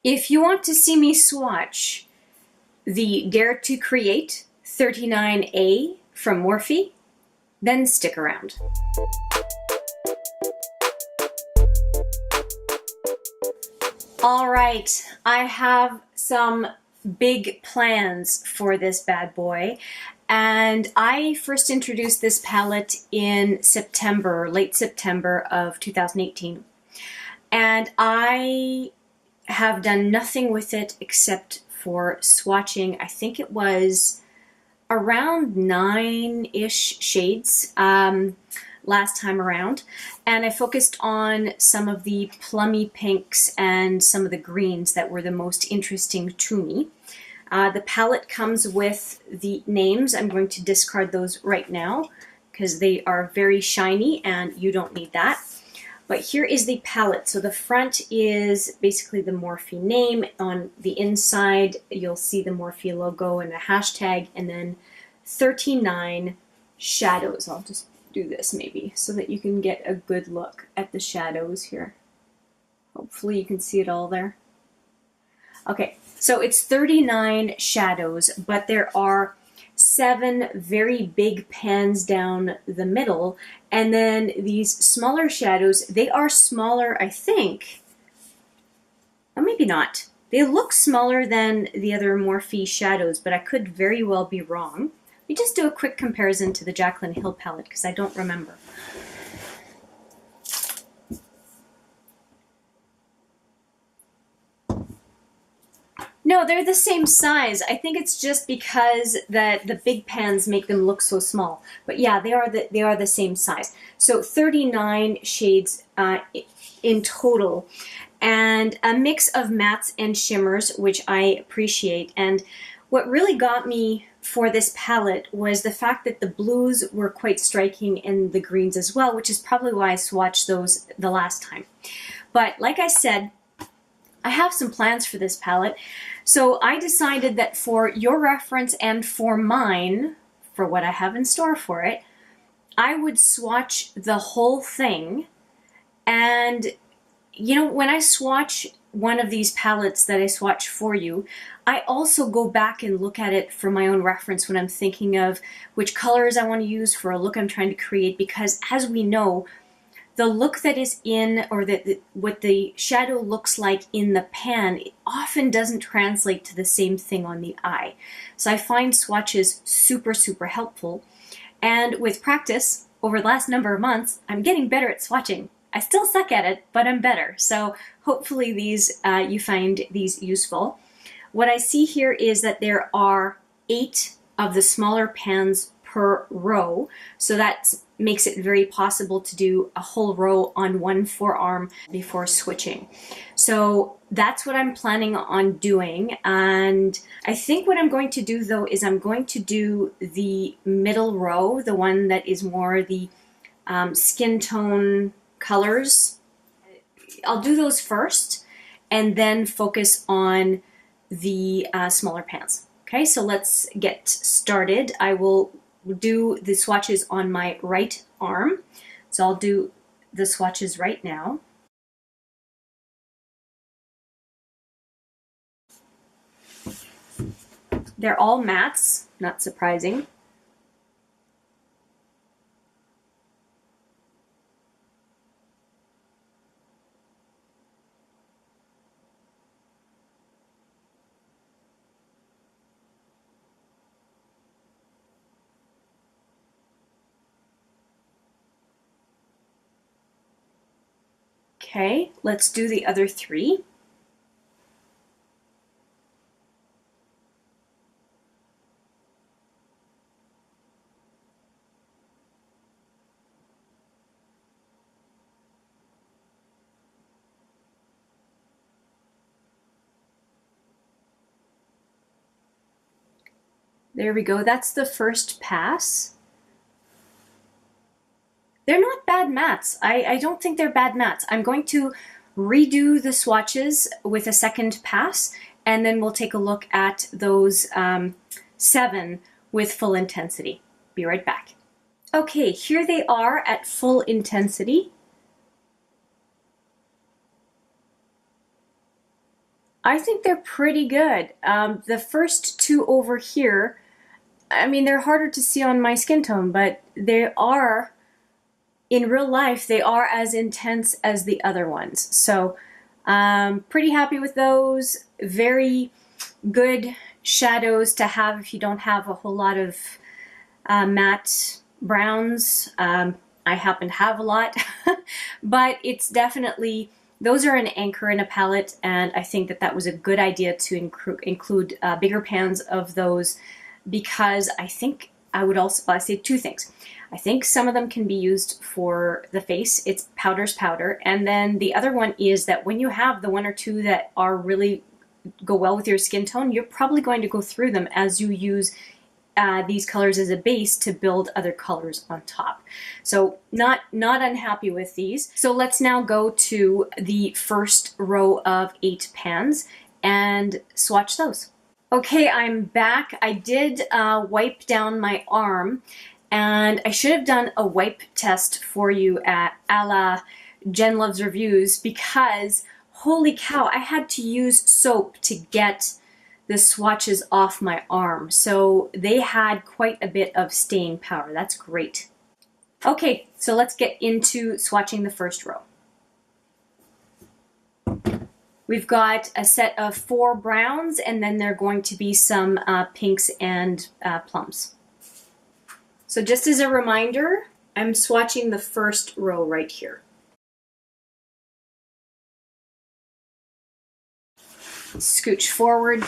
If you want to see me swatch the Dare to Create 39A from Morphe, then stick around. All right, I have some big plans for this bad boy. And I first introduced this palette in September, late September of 2018. And I have done nothing with it except for swatching. I think it was around 9-ish shades last time around. And I focused on some of the plummy pinks and some of the greens that were the most interesting to me. The palette comes with the names. I'm going to discard those right now because they are very shiny and you don't need that. But here is the palette. So the front is basically the Morphe name. On the inside, you'll see the Morphe logo and a hashtag, and then 39 shadows. I'll just do this maybe so that you can get a good look at the shadows here. Hopefully you can see it all there. Okay, so it's 39 shadows, but there are 7 very big pans down the middle, and then these smaller shadows, they are smaller, I think, or maybe not. They look smaller than the other Morphe shadows, but I could very well be wrong. Let me just do a quick comparison to the Jaclyn Hill palette because I don't remember. No, they're the same size. I think it's just because the big pans make them look so small. But yeah, they are the same size. So 39 shades in total, and a mix of mattes and shimmers, which I appreciate. And what really got me for this palette was the fact that the blues were quite striking and the greens as well, which is probably why I swatched those the last time. But like I said, I have some plans for this palette. So I decided that for your reference and for mine, for what I have in store for it, I would swatch the whole thing. And, you know, when I swatch one of these palettes that I swatch for you, I also go back and look at it for my own reference when I'm thinking of which colors I want to use for a look I'm trying to create, because as we know, the look that is in, or what the shadow looks like in the pan, it often doesn't translate to the same thing on the eye. So I find swatches super, super helpful. And with practice, over the last number of months, I'm getting better at swatching. I still suck at it, but I'm better. So hopefully these you find these useful. What I see here is that there are 8 of the smaller pans per row. So that makes it very possible to do a whole row on one forearm before switching. So that's what I'm planning on doing. And I think what I'm going to do though is I'm going to do the middle row, the one that is more the skin tone colors. I'll do those first and then focus on the smaller pans. Okay, so let's get started. I will do the swatches on my right arm. So I'll do the swatches right now. They're all mattes, not surprising. Okay, let's do the other 3. There we go, that's the first pass. They're not bad mattes. I don't think they're bad mattes. I'm going to redo the swatches with a second pass, and then we'll take a look at those 7 with full intensity. Be right back. Okay, here they are at full intensity. I think they're pretty good. The first two over here, I mean, they're harder to see on my skin tone, but they are, in real life, they are as intense as the other ones. So, pretty happy with those. Very good shadows to have if you don't have a whole lot of matte browns. I happen to have a lot, but it's definitely, those are an anchor in a palette, and I think that that was a good idea to include bigger pans of those, because I think I would also, well, I say two things. I think some of them can be used for the face. It's powder's powder. And then the other one is that when you have the one or two that are really go well with your skin tone, you're probably going to go through them as you use these colors as a base to build other colors on top. So not unhappy with these. So let's now go to the first row of 8 pans and swatch those. Okay, I'm back. I did wipe down my arm, and I should have done a wipe test for you at a la Jen Loves Reviews, because holy cow, I had to use soap to get the swatches off my arm. So they had quite a bit of staying power. That's great. Okay, so let's get into swatching the first row. We've got a set of 4 browns, and then there are going to be some pinks and plums. So just as a reminder, I'm swatching the first row right here. Scooch forward.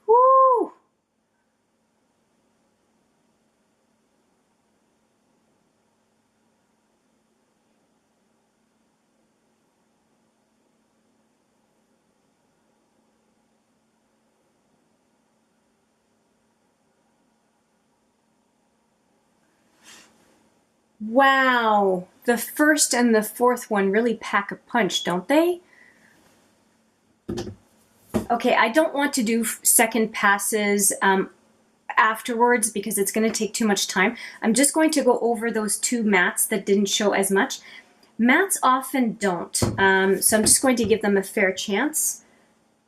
Woo! Wow, the first and the fourth one really pack a punch, don't they? Okay, I don't want to do second passes afterwards because it's going to take too much time. I'm just going to go over those 2 mattes that didn't show as much. Mattes often don't, so I'm just going to give them a fair chance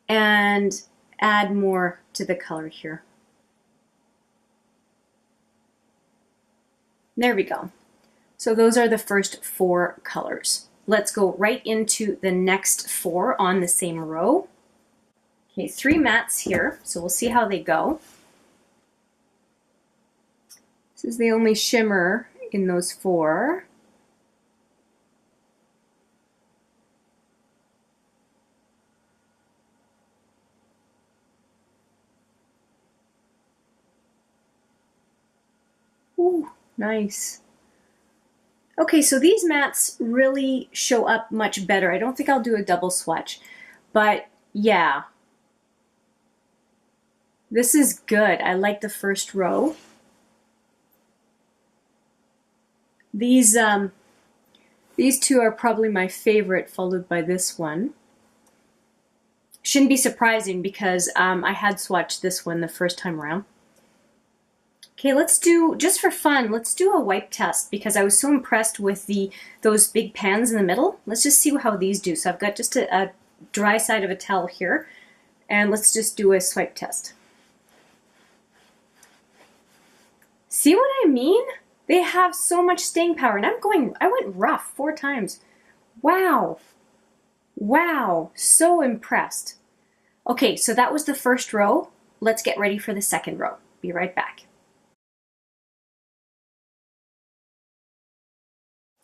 and add more to the color here. There we go. So those are the first 4 colors. Let's go right into the next 4 on the same row. Okay, 3 mattes here, so we'll see how they go. This is the only shimmer in those 4. Ooh, nice. Okay, so these mattes really show up much better. I don't think I'll do a double swatch, but yeah. This is good. I like the first row. These 2 are probably my favorite, followed by this one. Shouldn't be surprising because I had swatched this one the first time around. Okay, let's do, just for fun, let's do a wipe test because I was so impressed with those big pans in the middle. Let's just see how these do. So I've got just a dry side of a towel here, and let's just do a swipe test. See what I mean? They have so much staying power, and I went rough 4 times. Wow. Wow, so impressed. Okay, so that was the first row. Let's get ready for the second row. Be right back.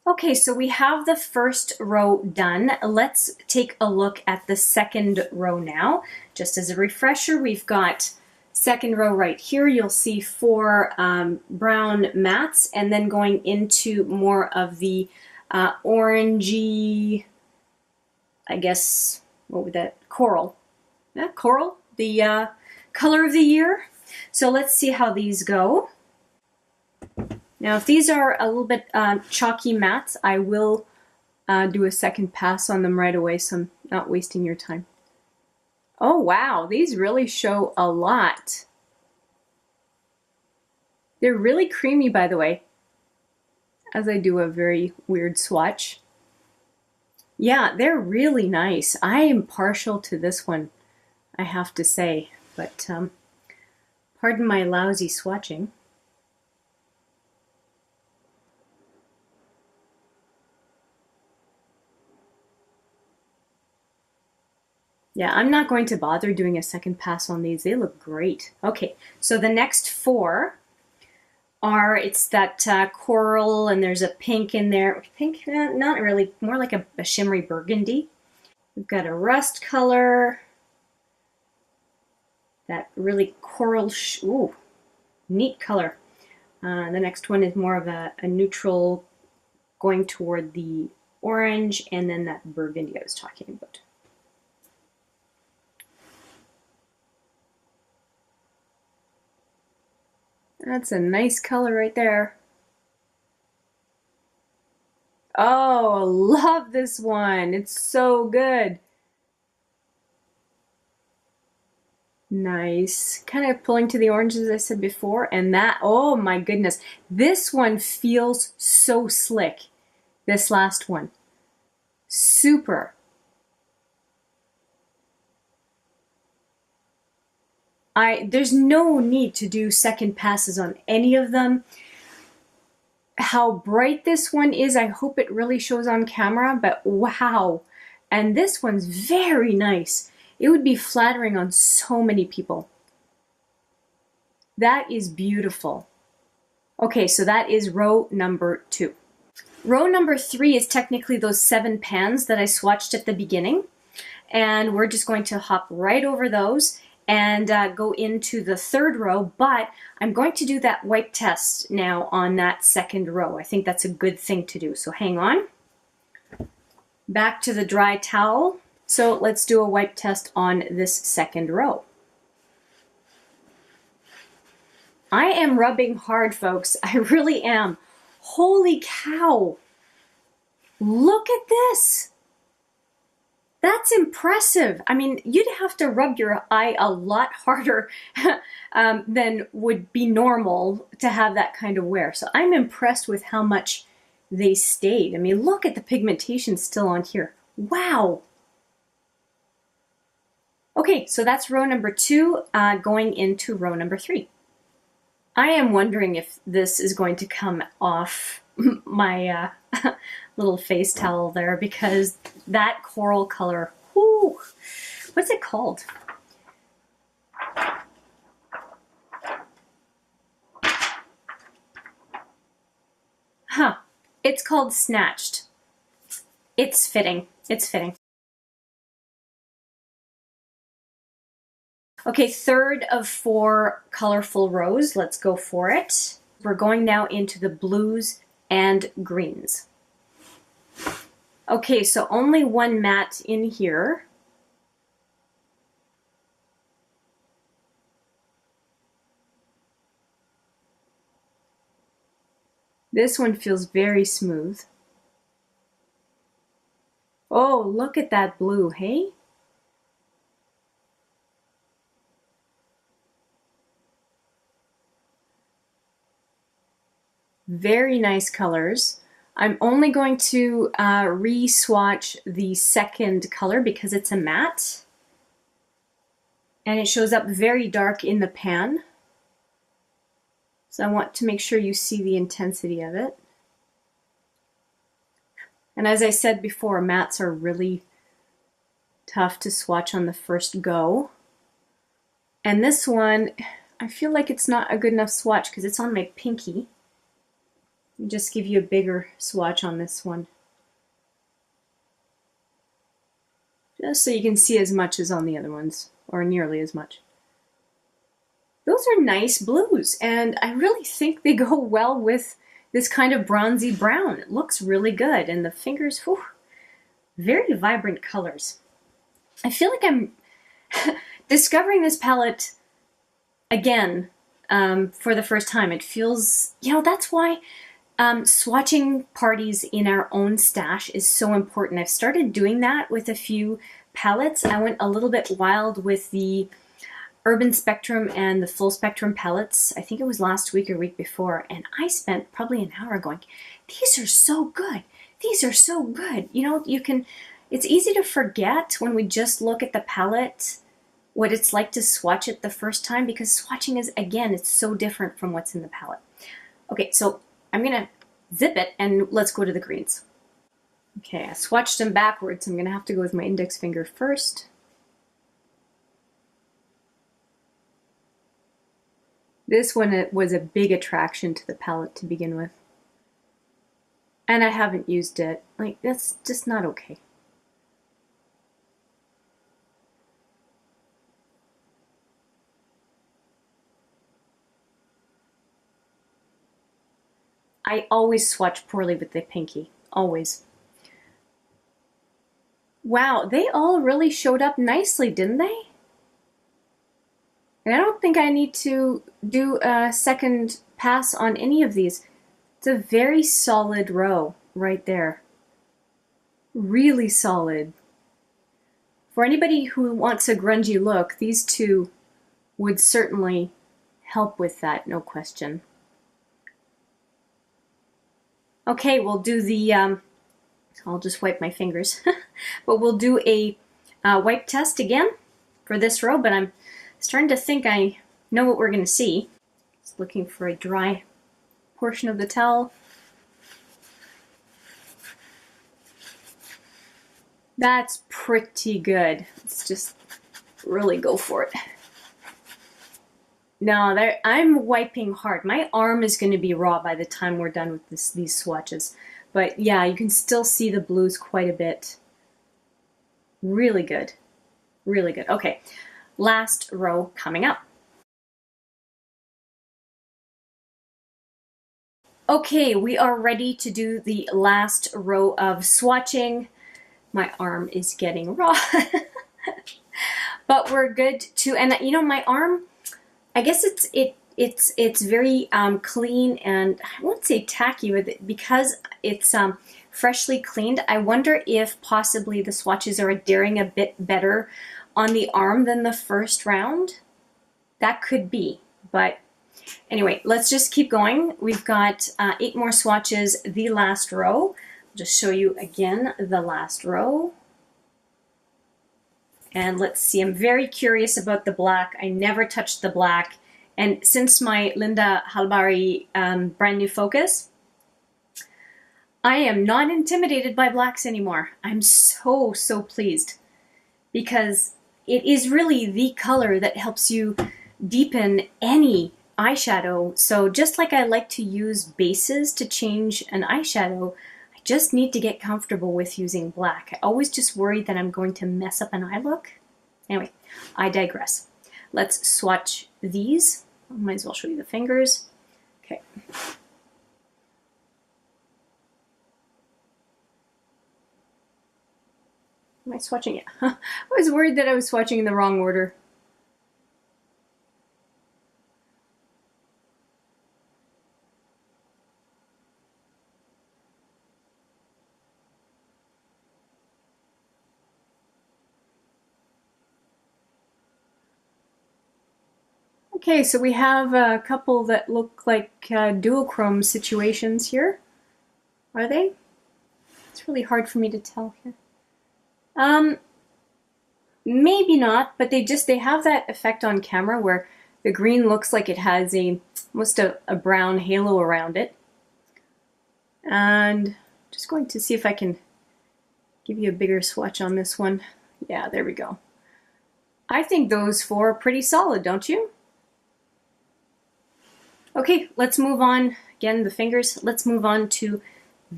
Okay, so we have the first row done. Let's take a look at the second row now. Just as a refresher, we've got second row right here. You'll see 4 brown mattes, and then going into more of the orangey, I guess, what would that, coral. Yeah, coral, the color of the year. So let's see how these go. Now, if these are a little bit chalky mattes, I will do a second pass on them right away, so I'm not wasting your time. Oh, wow, these really show a lot. They're really creamy, by the way, as I do a very weird swatch. Yeah, they're really nice. I am partial to this one, I have to say, but pardon my lousy swatching. Yeah, I'm not going to bother doing a second pass on these. They look great. Okay, so the next four are, it's that coral, and there's a pink in there. Pink, not really, more like a shimmery burgundy. We've got a rust color, that really coral, ooh, neat color. The next one is more of a neutral going toward the orange, and then that burgundy I was talking about. That's a nice color right there. Oh, love this one. It's so good. Nice. Kind of pulling to the orange as I said before. And that, oh my goodness. This one feels so slick. This last one. Super. There's no need to do second passes on any of them. How bright this one is, I hope it really shows on camera, but wow. And this one's very nice. It would be flattering on so many people. That is beautiful. Okay, so that is row number 2. Row number 3 is technically those 7 pans that I swatched at the beginning. And we're just going to hop right over those and go into the 3rd row, but I'm going to do that wipe test now on that 2nd row. I think that's a good thing to do, so hang on. Back to the dry towel. So let's do a wipe test on this 2nd row. I am rubbing hard, folks. I really am. Holy cow. Look at this. That's impressive. I mean, you'd have to rub your eye a lot harder than would be normal to have that kind of wear. So I'm impressed with how much they stayed. I mean, look at the pigmentation still on here. Wow. Okay, so that's row number 2, going into row number 3. I am wondering if this is going to come off my little face towel there, because that coral color, whoo, what's it called? Huh, it's called Snatched. It's fitting, it's fitting. Okay, 3rd of 4 colorful rows, let's go for it. We're going now into the blues and greens. Okay, so only one matte in here. This one feels very smooth. Oh, look at that blue, hey? Very nice colors. I'm only going to re-swatch the 2nd color because it's a matte. And it shows up very dark in the pan. So I want to make sure you see the intensity of it. And as I said before, mattes are really tough to swatch on the first go. And this one, I feel like it's not a good enough swatch because it's on my pinky. I'll just give you a bigger swatch on this one. Just so you can see as much as on the other ones, or nearly as much. Those are nice blues, and I really think they go well with this kind of bronzy brown. It looks really good, and the fingers, whew, very vibrant colors. I feel like I'm discovering this palette again for the first time. It feels, you know, that's why swatching parties in our own stash is so important. I've started doing that with a few palettes. I went a little bit wild with the Urban Spectrum and the Full Spectrum palettes. I think it was last week or week before, and I spent probably an hour going, these are so good. These are so good. You know, it's easy to forget when we just look at the palette what it's like to swatch it the first time, because swatching is, again, it's so different from what's in the palette. Okay, so I'm gonna zip it and let's go to the greens. Okay, I swatched them backwards. I'm gonna have to go with my index finger first. This one was a big attraction to the palette to begin with. And I haven't used it. Like, that's just not okay. I always swatch poorly with the pinky. Always. Wow, they all really showed up nicely, didn't they? And I don't think I need to do a second pass on any of these. It's a very solid row right there. Really solid. For anybody who wants a grungy look, these two would certainly help with that, no question. Okay, we'll do the, I'll just wipe my fingers, but we'll do a wipe test again for this row, but I'm starting to think I know what we're going to see. Just looking for a dry portion of the towel. That's pretty good. Let's just really go for it. No, I'm wiping hard. My arm is going to be raw by the time we're done with these swatches. But yeah, you can still see the blues quite a bit. Really good. Really good. Okay, last row coming up. Okay, we are ready to do the last row of swatching. My arm is getting raw. But we're good to, and you know, my arm, I guess it's very clean, and I won't say tacky with it because it's freshly cleaned. I wonder if possibly the swatches are adhering a bit better on the arm than the first round. That could be, but anyway, let's just keep going. We've got 8 more swatches, the last row. I'll just show you again the last row. And let's see, I'm very curious about the black. I never touched the black. And since my Linda Halbari brand new focus, I am not intimidated by blacks anymore. I'm so pleased, because it is really the color that helps you deepen any eyeshadow. So just like I like to use bases to change an eyeshadow, I just need to get comfortable with using black. I always just worry that I'm going to mess up an eye look. Anyway, I digress. Let's swatch these. I might as well show you the fingers. Okay. Am I swatching it? I was worried that I was swatching in the wrong order. Okay, so we have a couple that look like duochrome situations here. Are they? It's really hard for me to tell here. Maybe not, but they have that effect on camera where the green looks like it has almost a brown halo around it. And just going to see if I can give you a bigger swatch on this one. Yeah, there we go. I think those 4 are pretty solid, don't you? Okay, let's move on. Again, the fingers. Let's move on to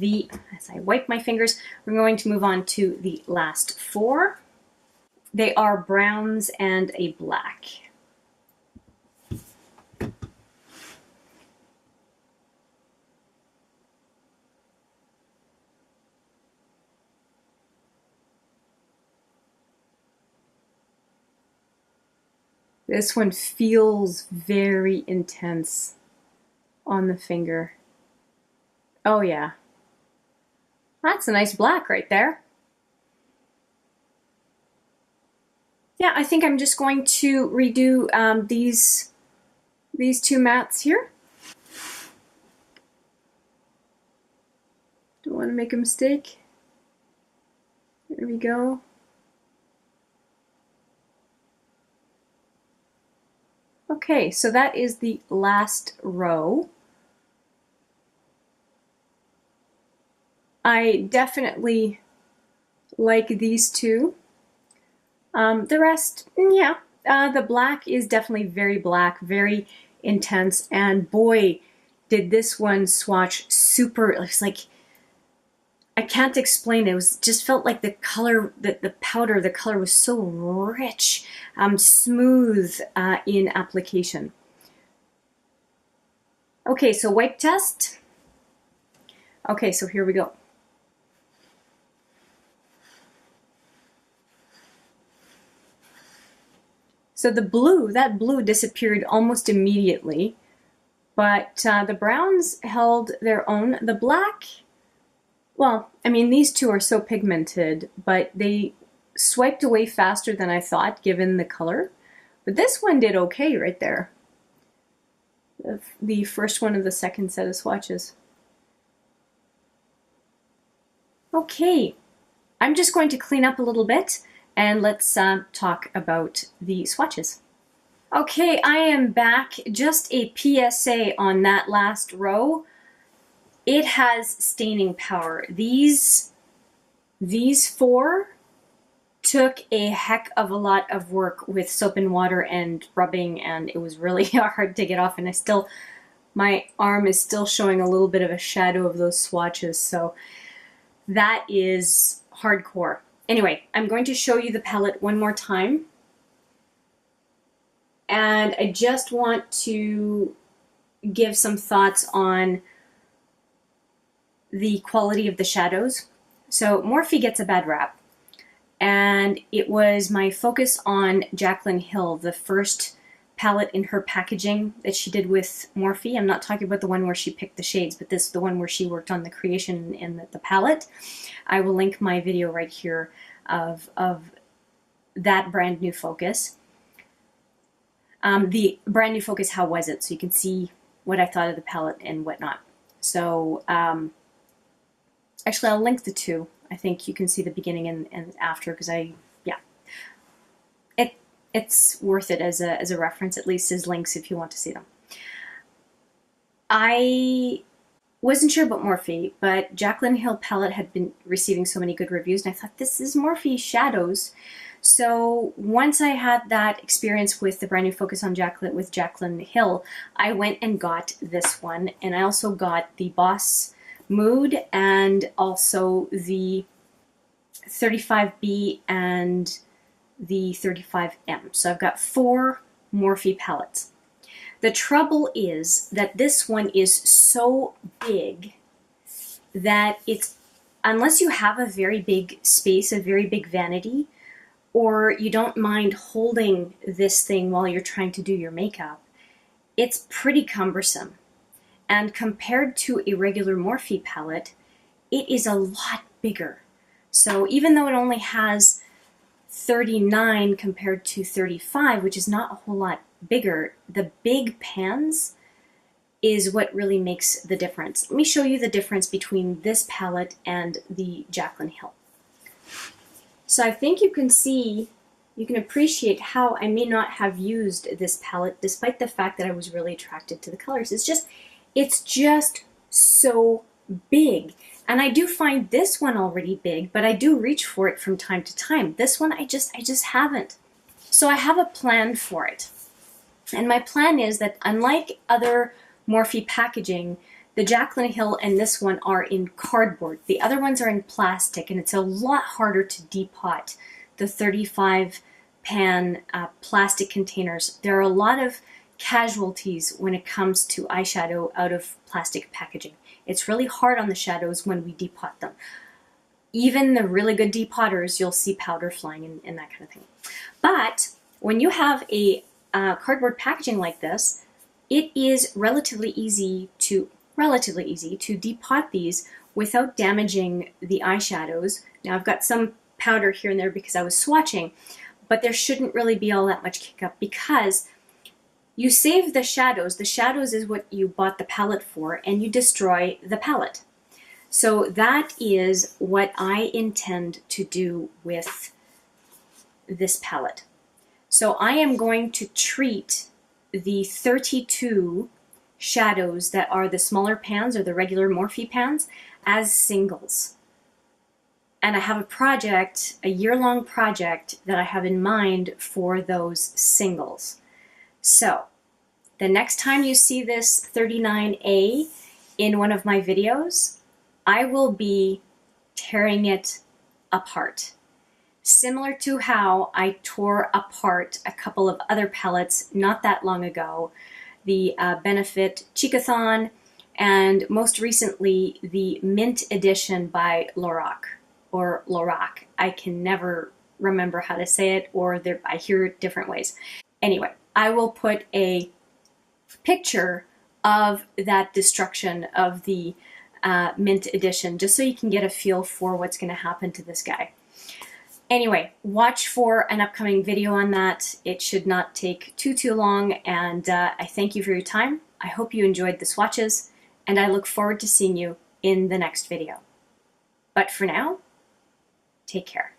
as I wipe my fingers, we're going to move on to the last 4. They are browns and a black. This one feels very intense on the finger. Oh yeah. That's a nice black right there. Yeah, I think I'm just going to redo these 2 mattes here. Don't want to make a mistake. There we go. Okay, so that is the last row. I definitely like these two. The rest, yeah. The black is definitely very black, very intense, and boy, did this one swatch super, it's like, I can't explain it. It was just felt like the color, the powder, the color was so rich, smooth in application. Okay, so wipe test. Okay, so here we go. So the blue, that blue disappeared almost immediately, but the browns held their own. The black, well, I mean, these two are so pigmented, but they swiped away faster than I thought, given the color. But this one did okay right there. The first one of the second set of swatches. Okay, I'm just going to clean up a little bit, and let's talk about the swatches. Okay, I am back. Just a PSA on that last row. It has staining power. These four took a heck of a lot of work with soap and water and rubbing, and it was really hard to get off, and my arm is still showing a little bit of a shadow of those swatches, so that is hardcore. Anyway, I'm going to show you the palette one more time. And I just want to give some thoughts on the quality of the shadows. So Morphe gets a bad rap. And it was my focus on Jaclyn Hill, the first palette in her packaging that she did with Morphe. I'm not talking about the one where she picked the shades, but this is the one where she worked on the creation and the palette. I will link my video right here of that brand new focus. The brand new focus, how was it? So you can see what I thought of the palette and whatnot. So actually I'll link the two. I think you can see the beginning and after, because it's worth it as a reference, at least as links if you want to see them. I wasn't sure about Morphe, but Jaclyn Hill palette had been receiving so many good reviews, and I thought, this is Morphe shadows. So once I had that experience with the brand new focus on Jaclyn Hill, I went and got this one, and I also got the Boss Mood and also the 35B and the 35M. So I've got 4 Morphe palettes. The trouble is that this one is so big that it's, unless you have a very big space, a very big vanity, or you don't mind holding this thing while you're trying to do your makeup, it's pretty cumbersome. And compared to a regular Morphe palette, it is a lot bigger. So even though it only has 39 compared to 35, which is not a whole lot bigger, the big pans is what really makes the difference. Let me show you the difference between this palette and the Jaclyn Hill. So I think you can see, you can appreciate how I may not have used this palette despite the fact that I was really attracted to the colors. It's just so big. And I do find this one already big, but I do reach for it from time to time. This one, I just haven't. So I have a plan for it. And my plan is that unlike other Morphe packaging, the Jaclyn Hill and this one are in cardboard. The other ones are in plastic, and it's a lot harder to depot the 35 pan plastic containers. There are a lot of casualties when it comes to eyeshadow out of plastic packaging. It's really hard on the shadows when we depot them. Even the really good depotters, you'll see powder flying and that kind of thing. But when you have a cardboard packaging like this, it is relatively easy to depot these without damaging the eyeshadows. Now I've got some powder here and there because I was swatching, but there shouldn't really be all that much kick up because you save the shadows. The shadows is what you bought the palette for, and you destroy the palette. So that is what I intend to do with this palette. So I am going to treat the 32 shadows that are the smaller pans or the regular Morphe pans as singles. And I have a project, a year-long project that I have in mind for those singles. So the next time you see this 39A in one of my videos, I will be tearing it apart. Similar to how I tore apart a couple of other palettes not that long ago, the Benefit Cheekathon, and most recently the Mint Edition by Lorac, or Lorac. I can never remember how to say it, or I hear it different ways. Anyway, I will put a picture of that destruction of the Mint Edition, just so you can get a feel for what's going to happen to this guy. Anyway, watch for an upcoming video on that. It should not take too long, and I thank you for your time. I hope you enjoyed the swatches, and I look forward to seeing you in the next video. But for now, take care.